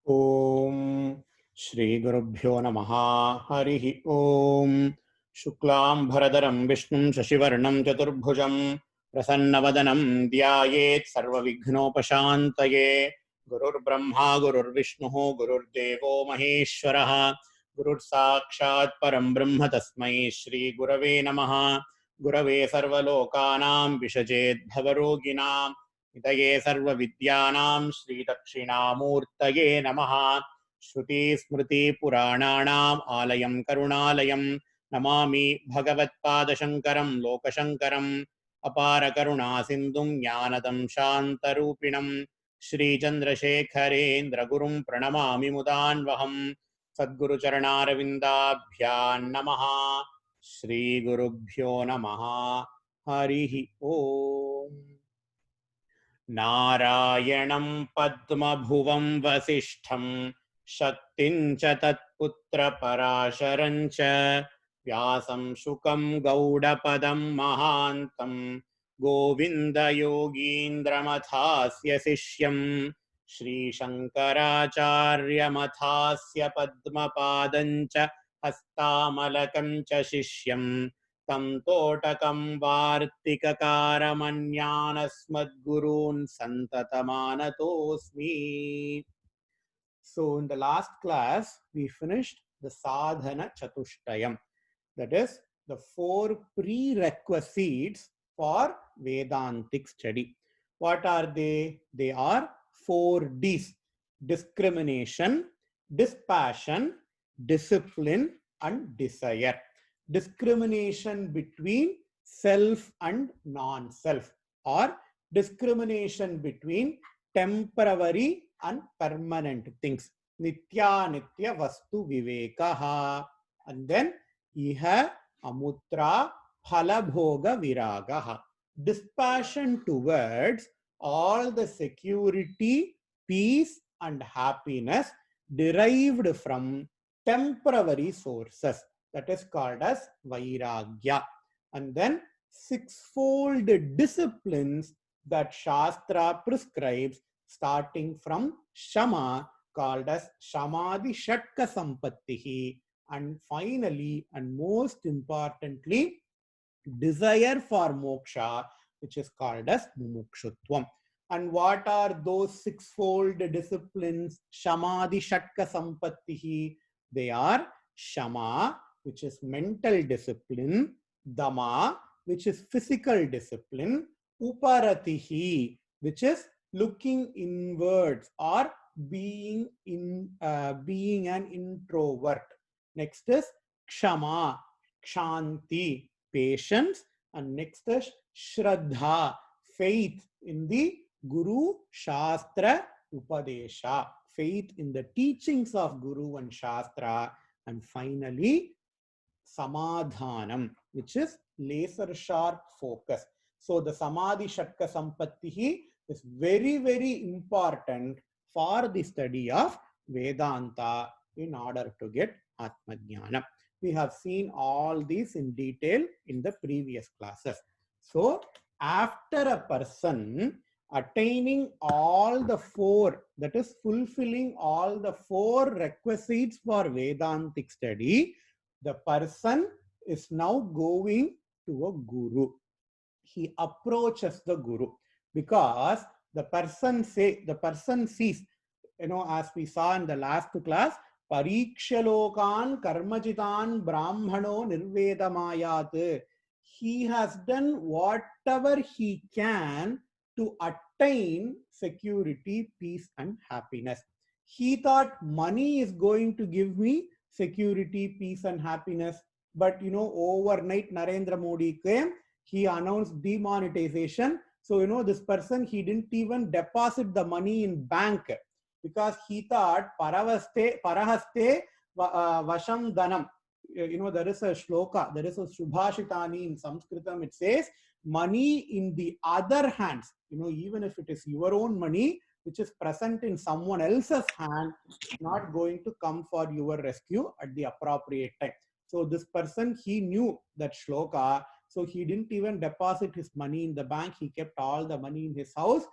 ओम श्री गुरुभ्यो नमः। हरिः ओम। शुक्लांभरधरं विष्णुं शशिवर्णं चतुर्भुजं प्रसन्नवदनं ध्यायेत् सर्वविघ्नोपशान्तये। गुरुर्ब्रह्मा गुरुर्विष्णुः गुरुर्देवो महेश्वरः गुरुर्साक्षात् परं ब्रह्म तस्मै श्री गुरवे नमः। गुरवे सर्वलोकानां विषजेद्भवरोगिणां हितये सर्वविद्यानां श्रीदक्षिणामूर्तये नमः। श्रुतिस्मृतिपुराणानाम् आलयं करुणालयं नमामि भगवत्पादशङ्करं लोकशङ्करम्। अपारकरुणासिन्धुं ज्ञानदं शान्तरूपिणं श्रीचन्द्रशेखरेन्द्रगुरुं प्रणमामि मुदान्वहं। सद्गुरुचरणारविन्दाभ्यां नमः। श्रीगुरुभ्यो नमः। हरिः ओम्। नारायणं पद्मभुवं वसिष्ठं शक्तिं च तत्पुत्रपराशरं च व्यासं शुकं गौडपदं महान्तं गोविन्दयोगीन्द्रमथास्य शिष्यं श्रीशङ्कराचार्यमथास्य पद्मपादं च हस्तामलकं च शिष्यं तं तोटकं वार्तिककारमन्यानस्मद्गुरून् सन्ततमानतोऽस्मि. So in the last class, we finished the sadhana chatushtayam. That is the 4 prerequisites for Vedantic study. What are they? They are 4 Ds: discrimination, dispassion, discipline, and desire. Discrimination between self and non-self, or discrimination between temporary and permanent things. Nitya nitya vastu vivekaha. And then iha amutra phalabhoga viragaha. Dispassion towards all the security, peace and happiness derived from temporary sources. That is called as vairagya. And then 6-fold disciplines that Shastra prescribes, starting from Shama, called as Shamadhi Shatka Sampattihi, and finally and most importantly, desire for moksha, which is called as mumukshutvam. And what are those 6-fold disciplines? Shamadhi Shatka Sampattihi. They are Shama, which is mental discipline; Dama, which is physical discipline; Uparatihi, which is looking inwards or being an introvert. Next is Kshama, Kshanti, patience. And next is Shraddha, faith in the Guru Shastra Upadesha, faith in the teachings of Guru and Shastra. And finally, Samadhanam, which is laser sharp focus. So the Samadhi Shatka Sampattihi is very, very important for the study of Vedanta in order to get Atmajnana. We have seen all these in detail in the previous classes. So after a person attaining all the 4, that is fulfilling all the 4 requisites for Vedantic study, the person is now going to a guru. He approaches the guru because the person sees, as we saw in the last class, parikshalokan karmajitan brahmano nirvedamayat. He has done whatever he can to attain security, peace and happiness. He thought money is going to give me security, peace and happiness. But overnight Narendra Modi came, he announced demonetization. So this person, he didn't even deposit the money in bank because he thought parahaste vasham dhanam. There is a shloka, there is a subhashitani in Sanskritam. It says money in the other hands, even if it is your own money which is present in someone else's hand, not going to come for your rescue at the appropriate time. So this person, he knew that shloka, so he didn't even deposit his money in the bank. He kept all the money in his house.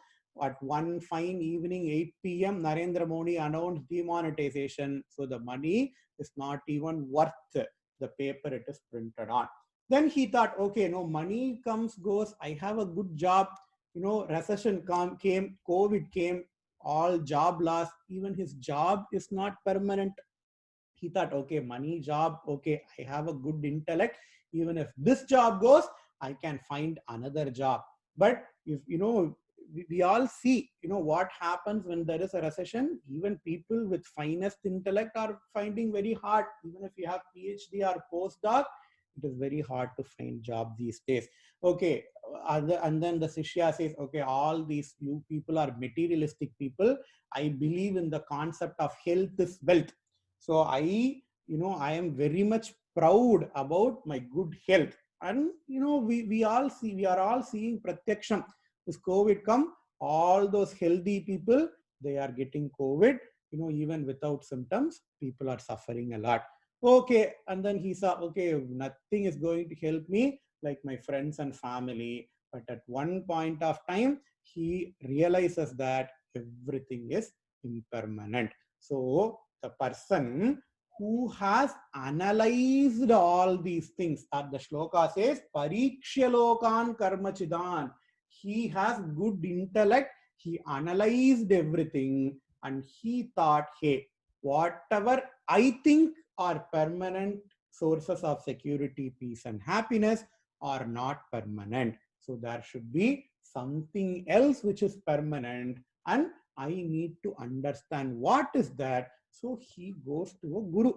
at one fine evening, 8 p.m., Narendra Modi announced demonetization. So the money is not even worth the paper it is printed on. Then he thought, okay, no, money comes, goes. I have a good job. Recession came, COVID came, all job loss. Even his job is not permanent. He thought, okay, money, job, okay, I have a good intellect. Even if this job goes, I can find another job. But if we all see what happens when there is a recession. Even people with finest intellect are finding very hard. Even if you have PhD or postdoc, it is very hard to find job these days. Okay, and then the Shishya says, okay, all these you people are materialistic people. I believe in the concept of health is wealth. So I am very much proud about my good health. And we are all seeing pratyaksham. This COVID come, all those healthy people, they are getting COVID. Even without symptoms, people are suffering a lot. Okay, and then he saw, okay, nothing is going to help me like my friends and family. But at one point of time, he realizes that everything is impermanent. So the person who has analyzed all these things, as the shloka says, Parikshalokan Karmachidan. He has good intellect. He analyzed everything and he thought, hey, whatever I think are permanent sources of security, peace, and happiness are not permanent. So there should be something else which is permanent, and I need to understand what is that. So he goes to a guru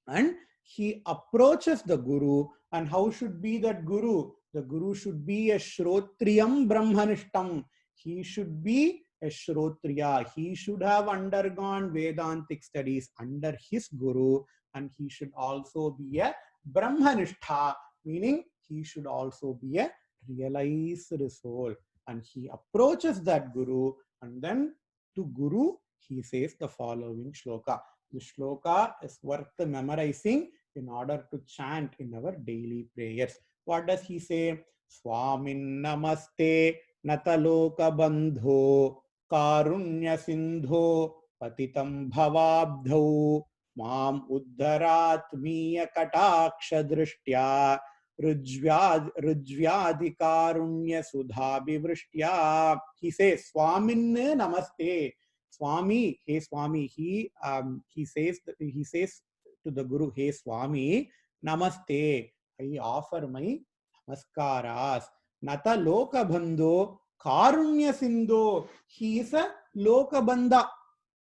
and he approaches the guru. And how should be that guru? The guru should be a Shrotriyam Brahmanishtam. He should be a Shrotriya. He should have undergone Vedantic studies under his guru, and he should also be a Brahmanishtha, meaning he should also be a realized soul. And he approaches that guru, and then to guru he says the following shloka. The shloka is worth memorizing in order to chant in our daily prayers. What does he say? Swamin namaste nataloka bandho karunya sindho patitam bhavabdho mam uddharatmiya kataksha drishtya rujvyadi karunya sudhabi vrishtya. He says, Swamin namaste. Swami, hey Swami, he says to the Guru, hey Swami, namaste. I offer my namaskaras. Nata loka bandho, karunya sindho. He is a loka bandha.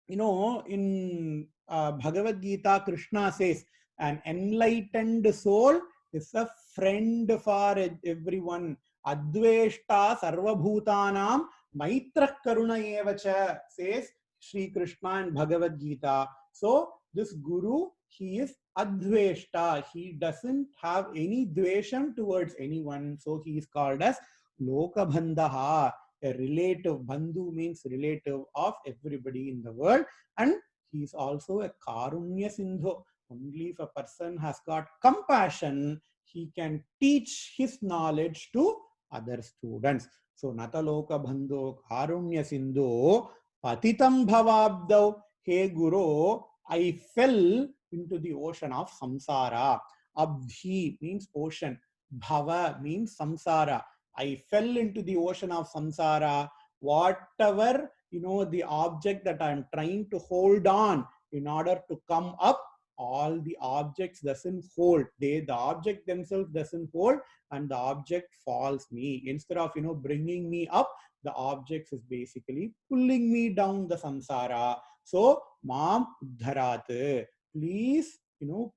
In Bhagavad Gita, Krishna says, an enlightened soul is a friend for everyone. Adveshta sarvabhutanam Maitra Karuna Evacha, says Sri Krishna in Bhagavad Gita. So this guru, he is Adveshta. He doesn't have any dvesham towards anyone. So he is called as Lokabandha, a relative. Bandhu means relative of everybody in the world. And he is also a Karunya Sindhu. Only if a person has got compassion, he can teach his knowledge to other students. So Nataloka Bandho Karunya Sindhu Patitam Bhavabdav. Hey Guru, I fell into the ocean of samsara. Abdhi means ocean. Bhava means samsara. I fell into the ocean of samsara. Whatever, the object that I'm trying to hold on in order to come up, all the objects doesn't hold. The object themselves doesn't hold, and the object falls me. Instead of bringing me up, the object is basically pulling me down the samsara. So mam uddharat, please pull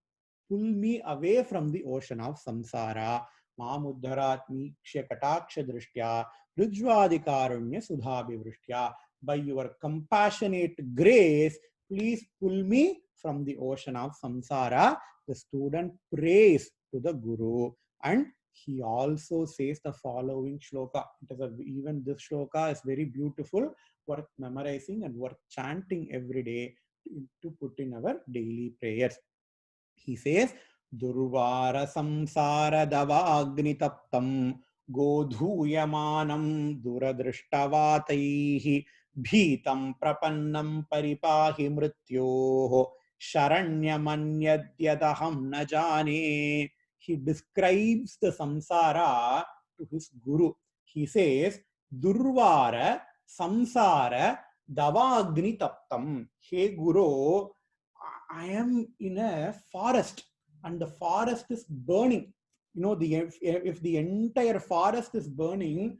me away from the ocean of samsara. Mam uddharat mikshya kataksha drishtya rujvadikarunya sudhabhivristya. By your compassionate grace, please pull me from the ocean of samsara. The student prays to the guru, and he also says the following shloka. Even this shloka is very beautiful, worth memorizing and worth chanting every day to put in our daily prayers. He says, Durvara samsara davagnitaptam Godhuyamanam duradrishtavaataihi bhitam prapannam paripahi mrityoho sharanyamanyadhyadaham na jane. He describes the samsara to his guru. He says, Durvara samsara davagni taptam. Hey Guru, I am in a forest and the forest is burning. You know, if the entire forest is burning,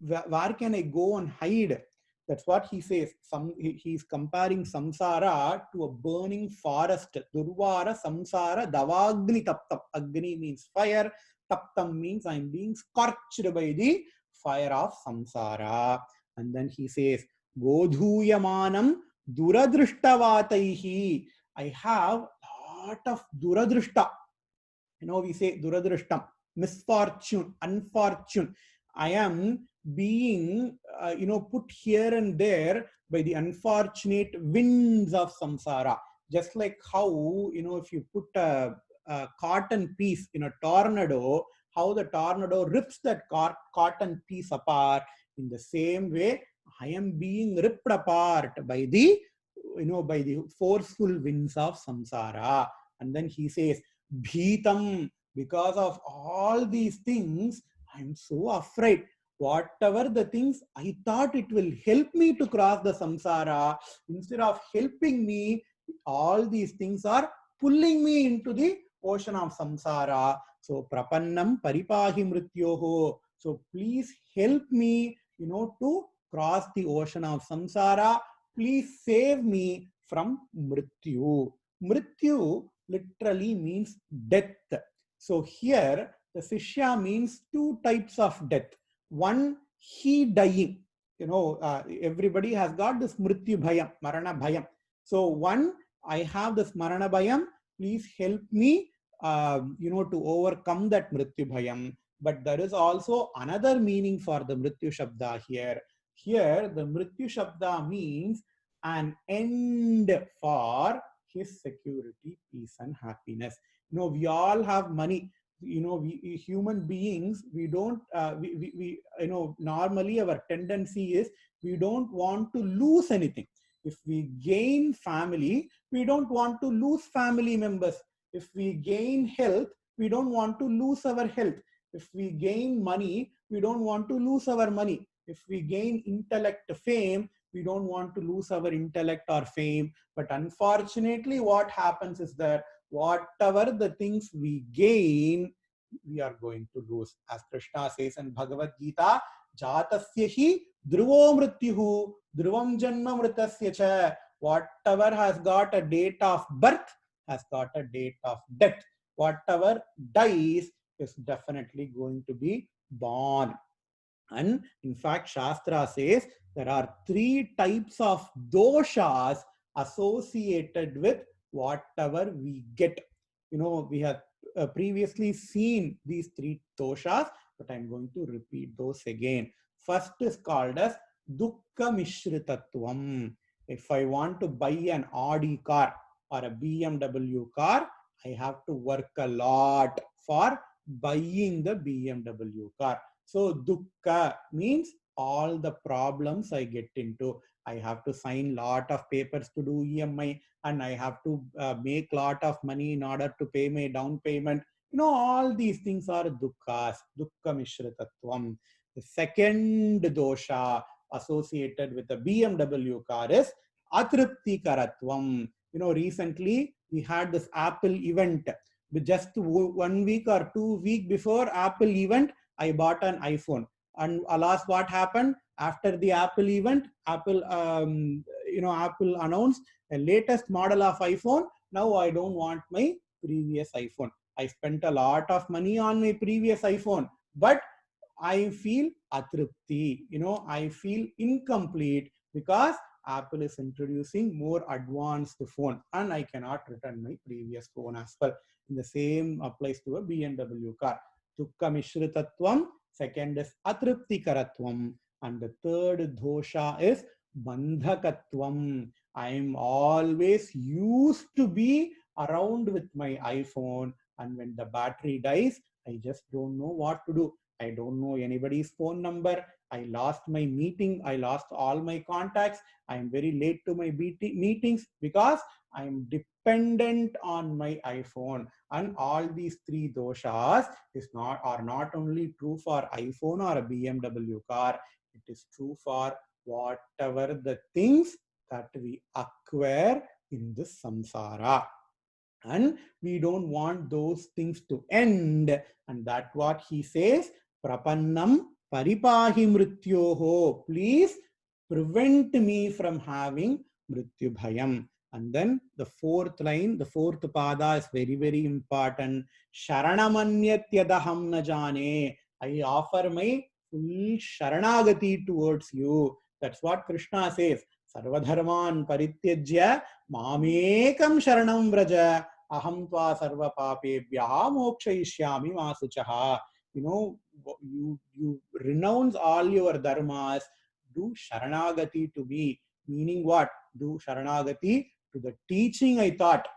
where can I go and hide? That's what he says. He's comparing samsara to a burning forest. Durvara samsara davagni taptam. Agni means fire. Taptam means I'm being scorched by the fire of samsara. And then he says, Godhuyamanam duradrishtavataihi. I have lot of duradrishta. You know, we say duradrishtam, misfortune, unfortune. I am being, put here and there by the unfortunate winds of samsara. Just like how, if you put a cotton piece in a tornado, how the tornado rips that cotton piece apart. In the same way, I am being ripped apart by the, by the forceful winds of samsara. And then he says, Bhitam, because of all these things, I'm so afraid. Whatever the things I thought it will help me to cross the samsara, instead of helping me, all these things are pulling me into the ocean of samsara. So, prapannam paripahi mrityoho. So, please help me, to cross the ocean of samsara. Please save me from mrityu. Mrityu literally means death. So here the Sishya means two types of death. One, he dying. Everybody has got this Mrityu Bhayam, Marana Bhayam. So one, I have this Marana Bhayam. Please help me, to overcome that Mrityu Bhayam. But there is also another meaning for the Mrityu Shabda here. Here the Mrityu Shabda means an end for his security, peace, and happiness. We all have money. We human beings, we don't, normally our tendency is we don't want to lose anything. If we gain family, we don't want to lose family members. If we gain health, we don't want to lose our health. If we gain money, we don't want to lose our money. If we gain intellect, fame, we don't want to lose our intellect or fame. But unfortunately, what happens is that whatever the things we gain, we are going to lose. As Krishna says in Bhagavad Gita, Jatasya hi dhruvo mrityuhu dhruvam janma mritasya cha. Whatever has got a date of birth has got a date of death. Whatever dies is definitely going to be born. And in fact, Shastra says there are three types of doshas associated with whatever we get. We have previously seen these three doshas, but I'm going to repeat those again. First is called as dukkha mishritatvam. If I want to buy an Audi car or a BMW car, I have to work a lot for buying the BMW car. So dukkha means all the problems I get into. I have to sign lot of papers to do EMI, and I have to make lot of money in order to pay my down payment. All these things are dukkhas, dukkha mishritatvam. The second dosha associated with the BMW car is atripti karatvam. Recently we had this Apple event. Just 1 week or 2 weeks before Apple event, I bought an iPhone. And alas, what happened after the Apple event? Apple announced the latest model of iPhone. Now I don't want my previous iPhone. I spent a lot of money on my previous iPhone, but I feel atripti. I feel incomplete because Apple is introducing more advanced phone, and I cannot return my previous phone as well. And the same applies to a BMW car. Dukkha mishritatvam. Second is atripti karatvam. And the third dosha is bandhakatvam. I am always used to be around with my iPhone, and when the battery dies, I just don't know what to do. I don't know anybody's phone number. I lost my meeting. I lost all my contacts. I am very late to my meetings because I am dependent on my iPhone. And all these three doshas are not only true for iPhone or a BMW car. It is true for whatever the things that we acquire in this samsara. And we don't want those things to end. And that's what he says, prapannam paripahi mrityoho. Please prevent me from having mrityu bhayam. And then the fourth line, the fourth pada is very, very important. Sharanamanyat-yadaham na jane. I offer my full sharanagati towards you. That's what Krishna says. Sarvadharman parityajya mamekam sharanam vraja. Aham tva sarva papebhyaha mokshayishyami masuchaha. You know, you renounce all your dharmas, do sharanagati to me. Meaning what? Do sharanagati to the teaching I taught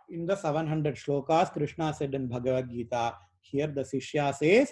in the 700 shlokas Krishna said in Bhagavad Gita. Here the Sishya says,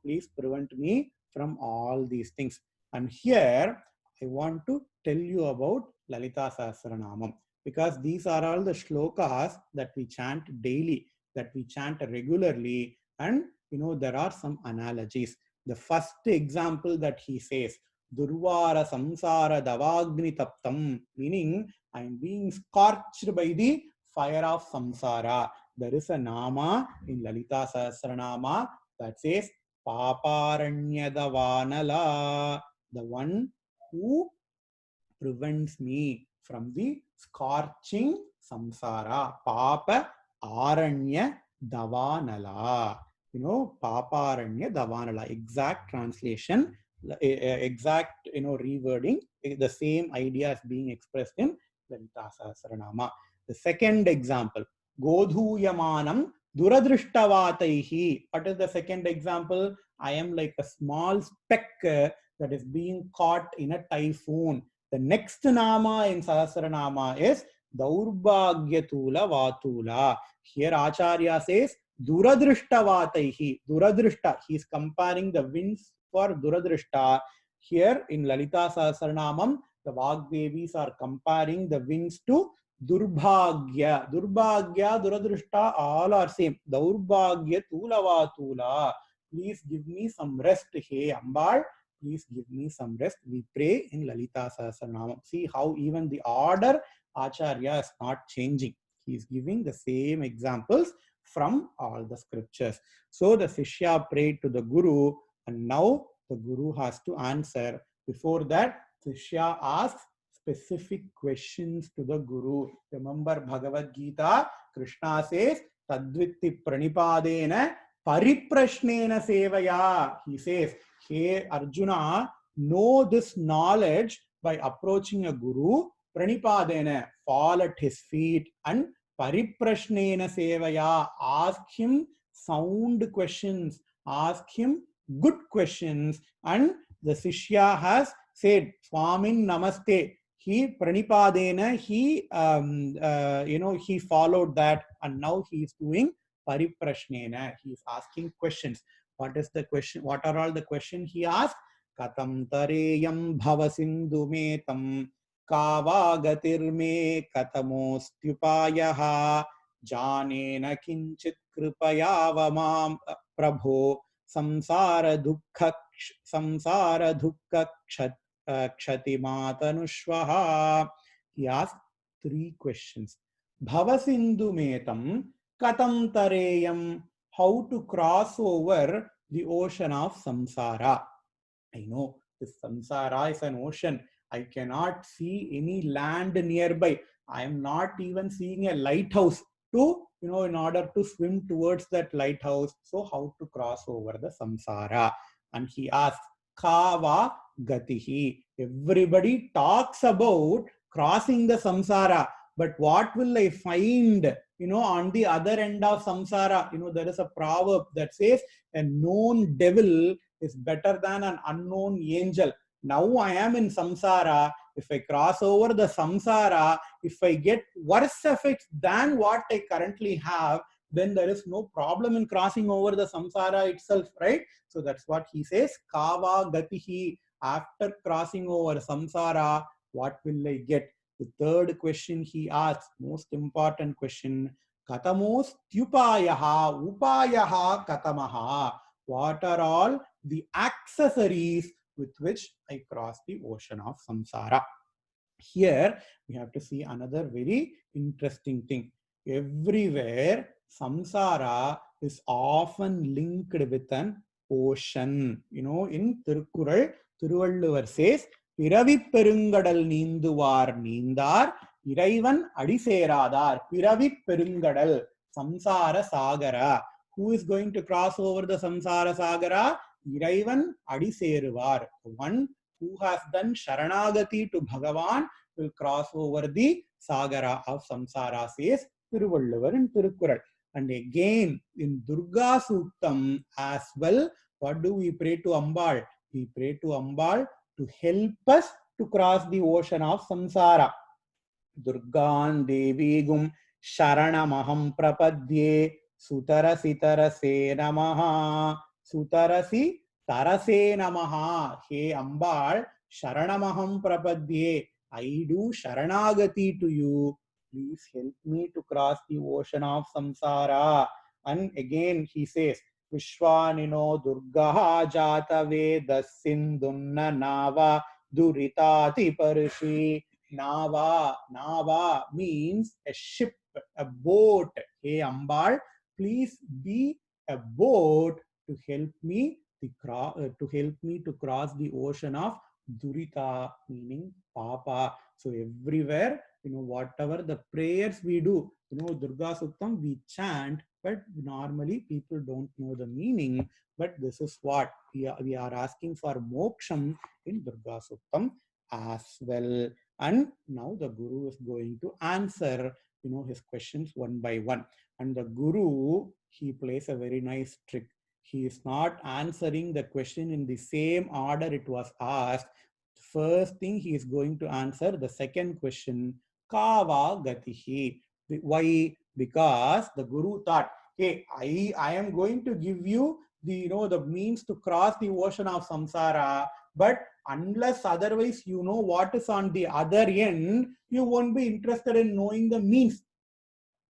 please prevent me from all these things. And here I want to tell you about Lalita Sahasranamam, because these are all the shlokas that we chant daily, that we chant regularly. And there are some analogies. The first example that he says, Durvara Samsara Davagni Taptam, meaning I am being scorched by the fire of samsara. There is a nama in Lalita Sahasranama that says Paparanyadavanala, the one who prevents me from the scorching samsara. Papa Aranya Davanala. Paparanya Davanala. Exact translation, exact rewording. The same idea is being expressed in Lalita Sahasranama. The second example, Godhuyamanam Duradrishtavataihi. What is the second example? I am like a small speck that is being caught in a typhoon. The next nama in Sahasranama is Daurbhagyatula Vatula. Here Acharya says Duradrishtavataihi. Duradrishta. He is comparing the winds for Duradrishta. Here in Lalita Sahasranamam, the Vagdevis are comparing the winds to Durbhagya. Durbhagya, Duradrishta, all are same. Daurbhagya Tulavatula. Please give me some rest. Hey Ambal, please give me some rest. We pray in Lalita Sahasranamam. See how even the order Acharya is not changing. He is giving the same examples from all the scriptures. So the Sishya prayed to the Guru, and now the Guru has to answer. Before that, Sishya asks specific questions to the Guru. Remember Bhagavad Gita, Krishna says, Tadvitti pranipadena pariprashnena sevaya. He says, hey Arjuna, know this knowledge by approaching a Guru, pranipadena, fall at his feet, and pariprashnena sevaya, ask him sound questions, ask him good questions. And the Sishya has said, Swamin Namaste. He pranipadena, he followed that, and now he is doing pariprashnena. He is asking questions. What is the question? What are all the questions he asked? Katam tareyam bhavasindumetam kavagatirme katamostyupayaha janena kinchit kripayavamam prabho samsara dukkha Kshatimatanusvaha. He asked three questions. Bhavasindumetam katam tareyam. How to cross over the ocean of samsara. I know this samsara is an ocean. I cannot see any land nearby. I am not even seeing a lighthouse to, in order to swim towards that lighthouse. So how to cross over the samsara? And he asks, Kava Gatihi. Everybody talks about crossing the samsara, but what will I find, on the other end of samsara? There is a proverb that says, a known devil is better than an unknown angel. Now I am in samsara. If I cross over the samsara, if I get worse effects than what I currently have, then there is no problem in crossing over the samsara itself, right? So that's what he says. Kava gatihi. After crossing over samsara, what will I get? The third question he asks, most important question, katamos tyupayaha, upayaha katamaha. What are all the accessories with which I cross the ocean of samsara? Here we have to see another very interesting thing. Everywhere samsara is often linked with an ocean. You know, in Tirukkural, Thiruvalluvar says, Piravi Perungadal Ninduvar Nindar, Iraivan Adiseradar, Piravi Perungadal, Samsara Sagara. Who is going to cross over the Samsara Sagara? Iraivan Adiseruvar. One who has done Sharanagati to Bhagavan will cross over the Sagara of Samsara, says Thiruvalluvar in Tirukkural. And again in Durga Suktam as well, what do we pray to Ambal? We pray to Ambal to help us to cross the ocean of Samsara. Durgaan Devigum Sharanamaham Prapadye Sutarasi Tarase Namaha Sutarasi Tarase Namaha. Hey Ambal, Sharanamaham Prapadye, I do Sharanagati to you. Please help me to cross the ocean of samsara. And again he says, Vishwanino Durgaha Jata Veda Sindunna Nava Duritati Parishi. Nava, Nava means a ship, a boat. Hey Ambal, please be a boat to help me to cross the ocean of Durita, meaning Papa. So everywhere, whatever the prayers we do, Durga Suktam we chant, but normally people don't know the meaning. But this is what we are asking for moksham in Durga Suktam as well. And now the Guru is going to answer, his questions one by one. And the Guru, he plays a very nice trick. He is not answering the question in the same order it was asked. First thing he is going to answer the second question, Kava Gatihi. Why? Because the Guru thought, hey, I am going to give you the means to cross the ocean of samsara, but unless otherwise you know what is on the other end, you won't be interested in knowing the means.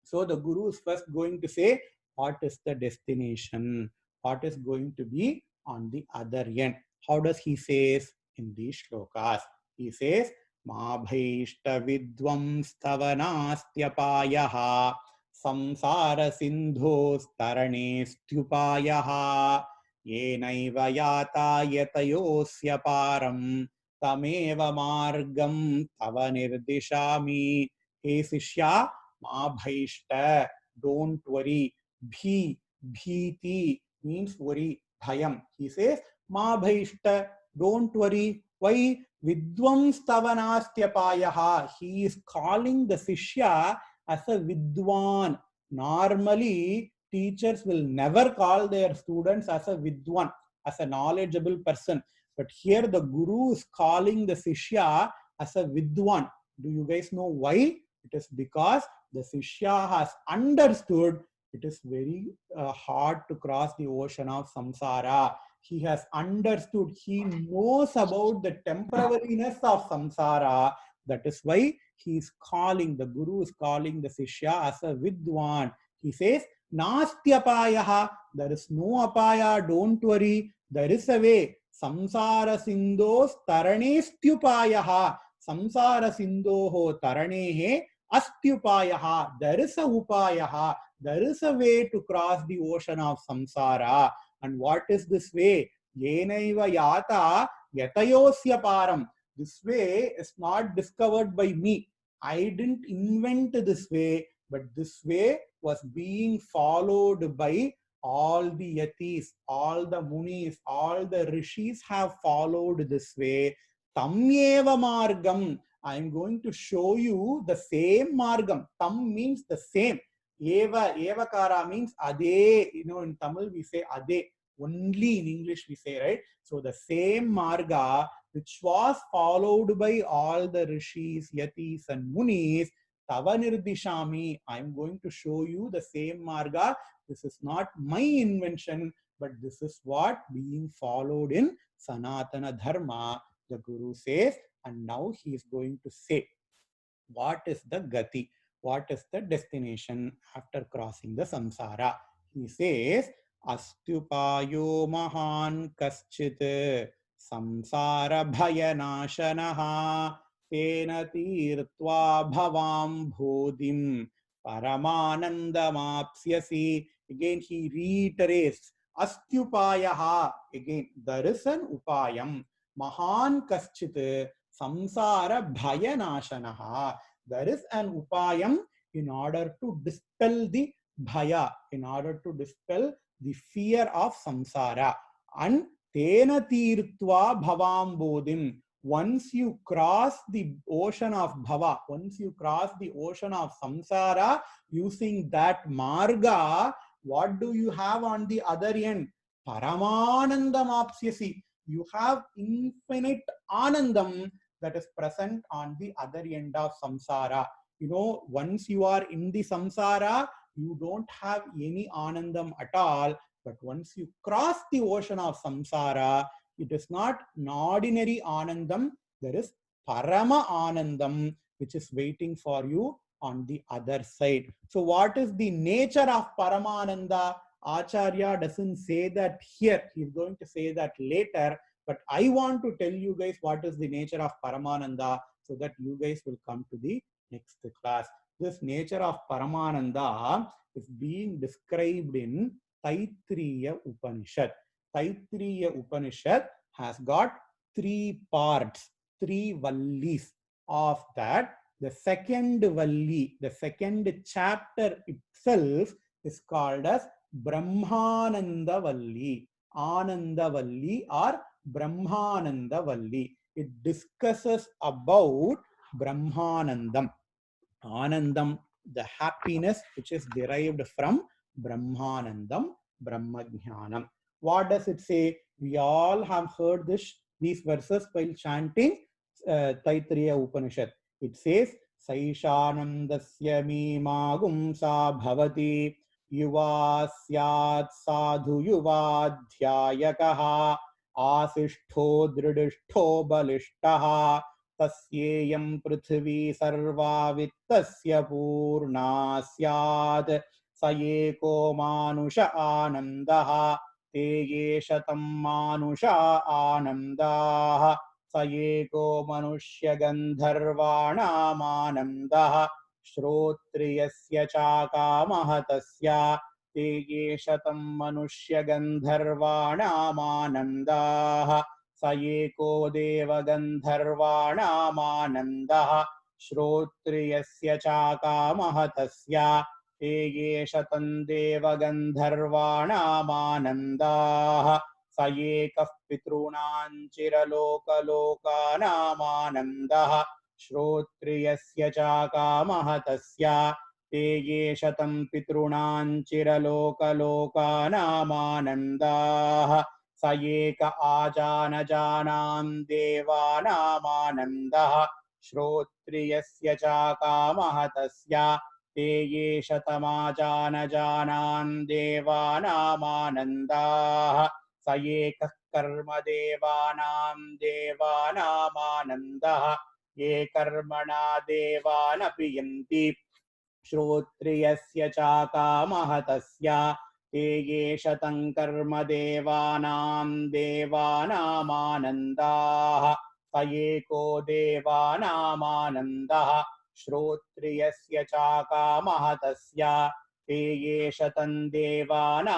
So the Guru is first going to say, what is the destination? What is going to be on the other end? How does he says in these shlokas? He says, Mabhaishta vidvam stavanastyapayaha samsara sindhos tarane styupayaha yenaiva yata yatayosya param tameva margam tava nirdishami. Hey Sishya, Mabhaishta, don't worry. Bhiti means worry, bhayam. He says, Mabhaishta, don't worry. Why? Vidvam stavanastyapayaha. He is calling the Sishya as a Vidwan. Normally, teachers will never call their students as a Vidwan, as a knowledgeable person. But here the Guru is calling the Sishya as a Vidwan. Do you guys know why? It is because the Sishya has understood it is very hard to cross the ocean of samsara. He has understood, he knows about the temporariness of samsara. That is why he is calling, the Guru is calling the Sishya as a Vidwan. He says, Nastyapayaha, there is no apaya, don't worry, there is a way. Samsara sindhos taranestyupayaha. Samsara sindhoho taranehe astyupayaha. There is a upayaha. There is a way to cross the ocean of samsara. And what is this way? Yenaiva yata yatayosya param. This way is not discovered by me. I didn't invent this way, but this way was being followed by all the yatis, all the munis, all the rishis have followed this way. Tamyeva margam. I am going to show you the same margam. Tam means the same. Eva, evakara means ade. In Tamil we say ade. Only in English we say, right? So the same marga which was followed by all the rishis, yatis and munis, tava nirdishami. I'm going to show you the same marga. This is not my invention, but this is what being followed in Sanatana Dharma, the Guru says. And now he is going to say, what is the gati? What is the destination after crossing the samsara? He says, Astupayo mahan kaschit samsara bhayanashanaha tena tirtva bhavam bodhim paramanandamapsyasi. Again, he reiterates, Astyupayaha. Again, there is an upayam. Mahan kaschit samsara bhayanashanaha. There is an upayam in order to dispel the bhaya, in order to dispel the fear of samsara. And tena tirtva bhavam bodhim. Once you cross the ocean of bhava, once you cross the ocean of samsara, using that marga, what do you have on the other end? Paramanandamapsyasi. You have infinite anandam that is present on the other end of samsara. You know, once you are in the samsara, you don't have any anandam at all. But once you cross the ocean of samsara, it is not an ordinary anandam. There is parama anandam, which is waiting for you on the other side. So what is the nature of Paramananda? Acharya doesn't say that here. He's going to say that later. But I want to tell you guys what is the nature of Paramananda so that you guys will come to the next class. This nature of Paramananda is being described in Taittiriya Upanishad. Taittiriya Upanishad has got 3 parts, 3 vallis. Of that, the second valli, the second chapter itself is called as Brahmananda Valli, Ananda Valli or Brahmananda Valli. It discusses about Brahmanandam. Anandam, the happiness which is derived from Brahmanandam, Brahmajnanam. What does it say? We all have heard these verses while chanting Taittiriya Upanishad. It says, Saishanandasya mimagum sa bhavati yuva syat sadhu yuvadhyayakaha asishtho dridishtho balishtaha tasyeyam prithvi sarva vittasya purna syat sayeko manusha anandaha te yeshatam manusha anandaha sayeko manushya gandharvanamanandaha श्रोत्रियस्य चाकामहतस्य ते ये शतं मनुष्य गन्धर्वाणामानन्दाः स एको देवगन्धर्वाणामानन्दः श्रोत्रियस्य चाकामहतस्य ते ये शतं देवगन्धर्वाणामानन्दाः स एकः पितॄणां चिरलोकलोकानामानन्दः श्रोत्रियस्य चाकामहतस्य ते ये शतं पितॄणां चिरलोकलोकानामानन्दाः स एक आजानजानां देवानामानन्दः श्रोत्रियस्य चाकामहतस्य ते ये शतमाजानजानां देवानामानन्दाः स एकः कर्मदेवानां देवानामानन्दः ये कर्मणा देवानपि यन्ति श्रोत्रियस्य चाकामहतस्य ते ये शतं कर्मदेवानां देवानामानन्दाः स एको देवानामानन्दः श्रोत्रियस्य चाकामहतस्य ते ये शतं देवानामानन्दाः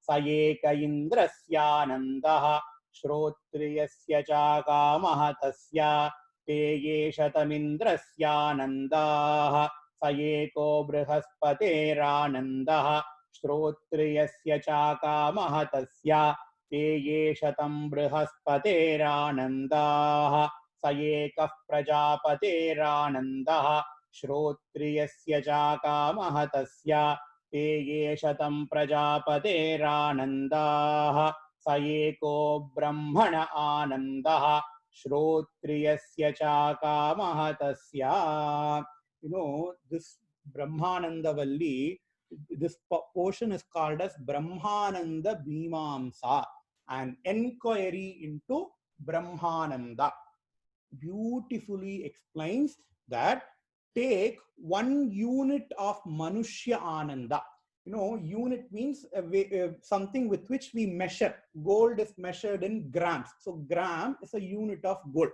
स एक इन्द्रस्यानन्दः श्रोत्रियस्य चाकामहतस्य ते ये शतमिन्द्रस्यानन्दाः स एको बृहस्पतेरानन्दः श्रोत्रियस्य चाकामहतस्य ते ये शतं बृहस्पतेरानन्दाः स एकः प्रजापतेरानन्दः श्रोत्रियस्य चाकामहतस्य ते ये शतं प्रजापतेरानन्दाः स एको ब्रह्मण आनन्दः Shrotriyasya chaka mahatasya. This Brahmananda Valli, this portion is called as Brahmananda Bhimamsa, an enquiry into Brahmananda. Beautifully explains that take 1 unit of Manushya Ananda. Unit means something with which we measure. Gold is measured in grams. So gram is a unit of gold,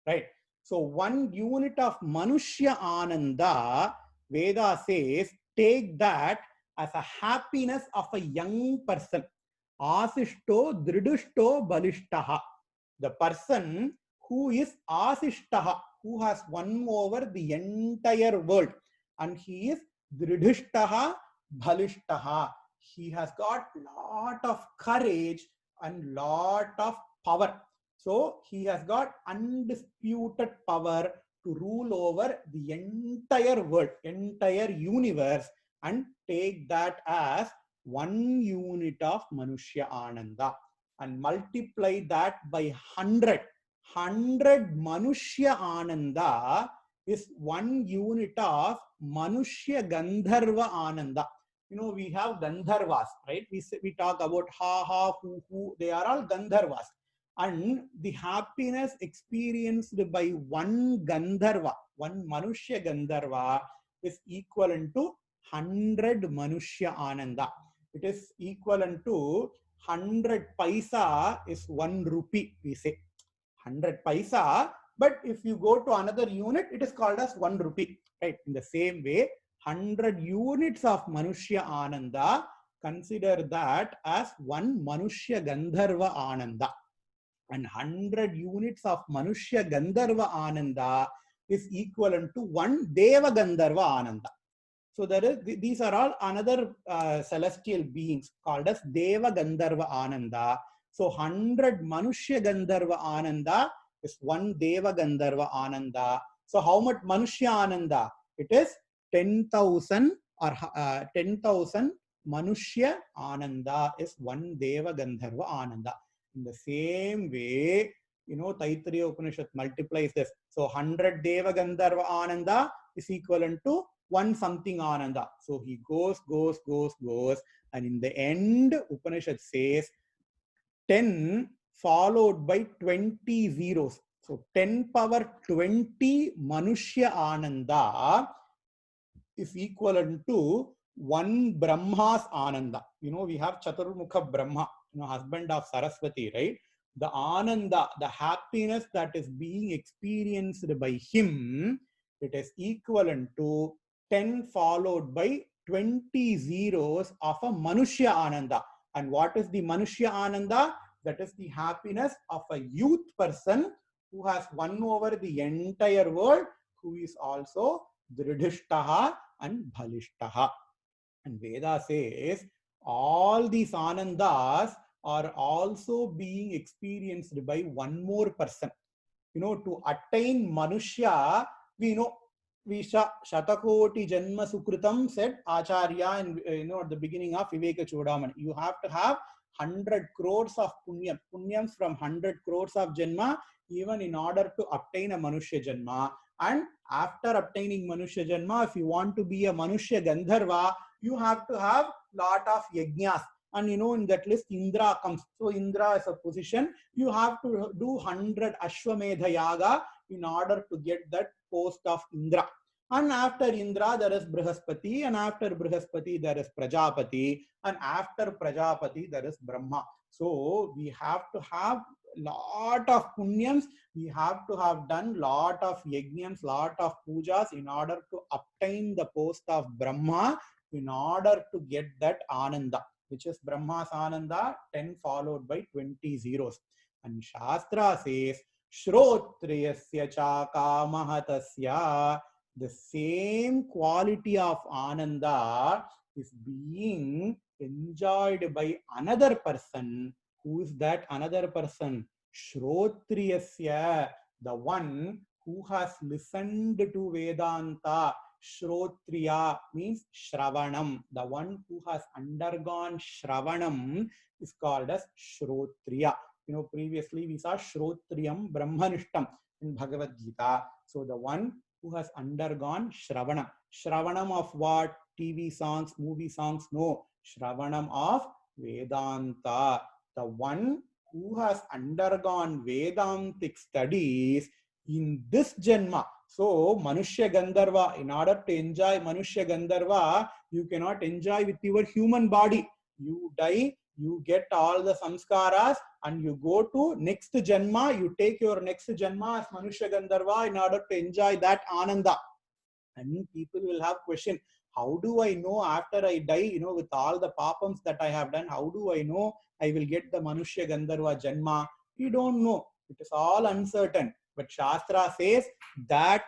right? So 1 unit of Manushya Ananda, Veda says, take that as a happiness of a young person. Asishto dridishto balishtaha. The person who is asishtaha, who has won over the entire world, and he is dridishtaha balishtaha. He has got lot of courage and lot of power. So he has got undisputed power to rule over the entire world, entire universe, and take that as 1 unit of Manushya Ananda, and multiply that by 100. 100 Manushya Ananda is 1 unit of Manushya Gandharva Ananda. We have Gandharvas, right? We talk about ha, ha, hu, they are all Gandharvas. And the happiness experienced by 1 Gandharva, 1 Manushya Gandharva, is equivalent to 100 Manushya Ananda. It is equivalent to 100 paisa is 1 rupee, we say. 100 paisa, but if you go to another unit, it is called as 1 rupee, right? In the same way, 100 units of Manushya Ananda, consider that as 1 Manushya Gandharva Ananda. And 100 units of Manushya Gandharva Ananda is equivalent to 1 Deva Gandharva Ananda. So these are all another celestial beings called as Deva Gandharva Ananda. So 100 Manushya Gandharva Ananda is 1 Deva Gandharva Ananda. So how much Manushya Ananda? It is 10,000 or 10,000 Manushya Ananda is 1 Deva Gandharva Ananda. In the same way, Taittiriya Upanishad multiplies this. So 100 Deva Gandharva Ananda is equivalent to 1 something Ananda. So he goes, and in the end, Upanishad says 10 followed by 20 zeros. So 10 power 20 Manushya Ananda is equivalent to 1 Brahma's Ananda. We have Chaturmukha Brahma, husband of Saraswati, right? The Ananda, the happiness that is being experienced by him, it is equivalent to 10 followed by 20 zeros of a Manushya Ananda. And what is the Manushya Ananda? That is the happiness of a youth person who has won over the entire world, who is also Dridishtaha and Bhalishtaha. And Veda says all these Anandas are also being experienced by 1 more person. To attain Manushya, we know Shatakoti Janma Sukritam said Acharya, and at the beginning of Viveka Chudamani. You have to have 100 crores of punyams from 100 crores of Janma, even in order to obtain a Manushya Janma. And after obtaining Manushya Janma, if you want to be a Manushya Gandharva, you have to have lot of yajnas. And in that list, Indra comes. So Indra is a position. You have to do 100 Ashwamedha Yaga in order to get that post of Indra. And after Indra, there is Brihaspati. And after Brihaspati, there is Prajapati. And after Prajapati, there is Brahma. So we have to have lot of punyams. We have to have done lot of yajnams, lot of pujas in order to obtain the post of Brahma, in order to get that Ananda, which is Brahma's Ananda, 10 followed by 20 zeros. And Shastra says, Shrotriyasya chaka mahatasya, the same quality of Ananda is being enjoyed by another person. Who is that another person? Shrotriyasya, the one who has listened to Vedanta. Shrotriya means Shravanam. The one who has undergone Shravanam is called as Shrotriya. Previously we saw Shrotriyam Brahmanishtam in Bhagavad Gita. So the one who has undergone Shravanam. Shravanam of what? TV songs, movie songs? No. Shravanam of Vedanta. The one who has undergone Vedantic studies in this Janma. So, Manushya Gandharva, in order to enjoy Manushya Gandharva, you cannot enjoy with your human body. You die, you get all the samskaras, and you go to next Janma, you take your next Janma as Manushya Gandharva in order to enjoy that Ananda. And people will have question, how do I know after I die, with all the papams that I have done, how do I know I will get the Manushya Gandharva Janma? We don't know. It is all uncertain. But Shastra says that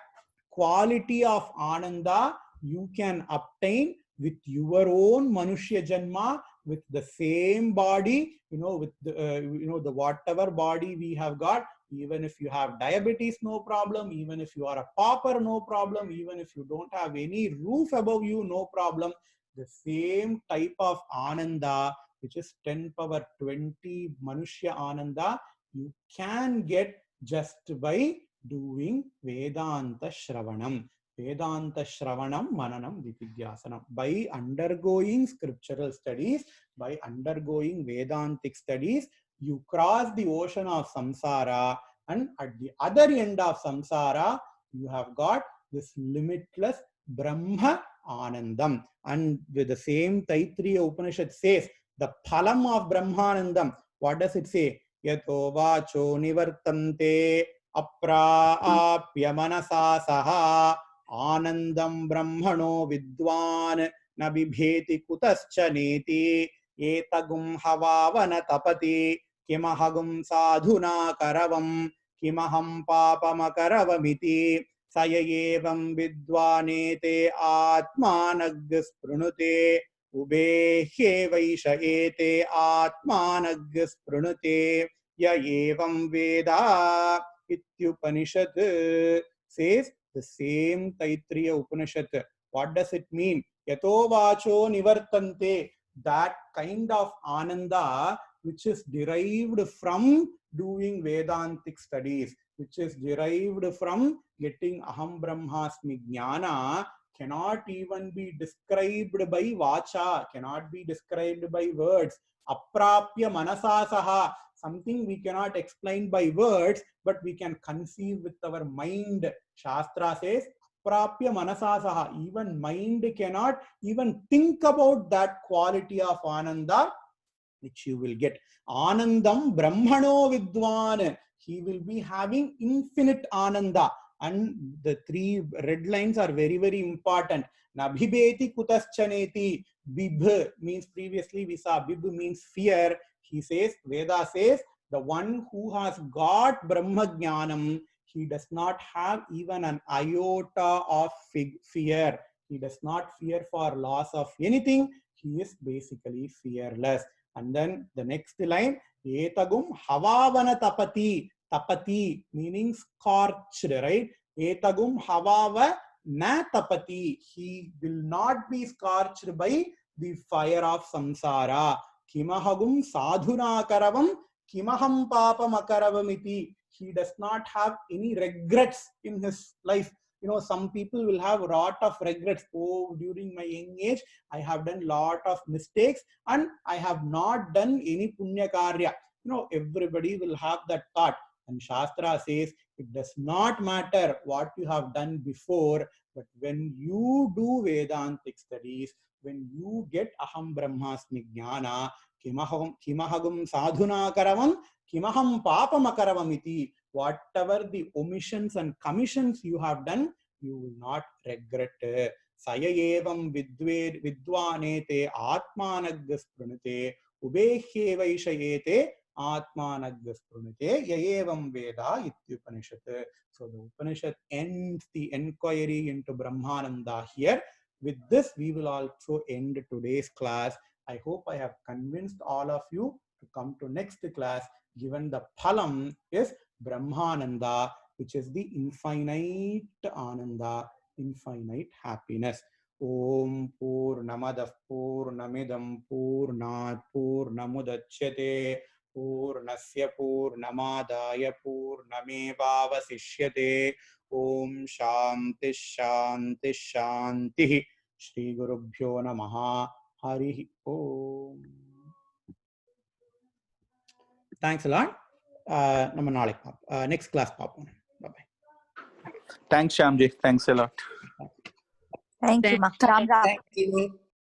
quality of Ananda you can obtain with your own Manushya Janma, with the same body, with the whatever body we have got. Even if you have diabetes, no problem. Even if you are a pauper, no problem. Even if you don't have any roof above you, no problem. The same type of Ananda, which is 10 power 20 Manushya Ananda, you can get just by doing Vedanta Shravanam. Vedanta Shravanam Mananam Vividhyasanam. By undergoing scriptural studies, by undergoing Vedantic studies, you cross the ocean of samsara, and at the other end of samsara, you have got this limitless Brahma Anandam. And with the same Taittiriya Upanishad says, the phalam of Brahmanandam, what does it say? Yato vacho nivartante apraapya manasa saha anandam brahmano vidwan na bibheti kutascha neti etagum havavana tapati kimahagum sadhuna karavam kimaham papamakaravam sayayevam vidvanete atmanag sprunute ubehe vaishayete atmanag sprunute ya evam veda ityupanishad says the same Taittiriya Upanishad. What does it mean? Yato vacho nivartante, that kind of Ananda which is derived from doing Vedantic studies, which is derived from getting Aham Brahmasmi Jnana, cannot even be described by Vacha, cannot be described by words. Aprapya Manasasaha, something we cannot explain by words, but we can conceive with our mind. Shastra says, Aprapya Manasasaha, even mind cannot even think about that quality of Ananda which you will get. Anandam Brahmano Vidwan. He will be having infinite Ananda. And the three red lines are very, very important. Nabhibeti Kutaschaneti. Bibh means, previously we saw Bibh means fear. He says, Veda says, the one who has got Brahma Jnanam, he does not have even an iota of fear. He does not fear for loss of anything. He is basically fearless. And then the next line, etagum havavana tapati. Tapati meaning scorched, right? Etagum havava na tapati. He will not be scorched by the fire of samsara. Kimahagum sadhuna karavam, kimaham papam akaravamiti. He does not have any regrets in his life. Some people will have a lot of regrets. Oh, during my young age, I have done lot of mistakes and I have not done any punya karya. Everybody will have that thought. And Shastra says it does not matter what you have done before, but when you do Vedantic studies, when you get Aham Brahmasmi Jnana, Kimahagum Sadhuna Karavam, Kimaham Papam Akaravamiti, whatever the omissions and commissions you have done, you will not regret. Sayayevam vidvanete atmanagga sprunute ubehye vaishayete atmanagga sprunute yayevam veda ityupanishad. So the Upanishad ends the enquiry into Brahmananda here. With this, we will also end today's class. I hope I have convinced all of you to come to next class, given the phalam is Brahmananda, which is the infinite Ananda, infinite happiness. Om Purnamadav Purnamidam Purnat Purnamudachyate पूर्णस्य पूर्णमादाय पूर्णमेवावशिष्यते। ओम शांति शांति शांति। श्री गुरुभ्यो नमः। हरि ओम। Thanks a lot. நம்ம நாளைக்கு பார்ப்போம். Next class பார்ப்போம். Bye bye. Thanks, Shyamji. Thanks a lot. Thank you, ma. Ram Ram. Thank you.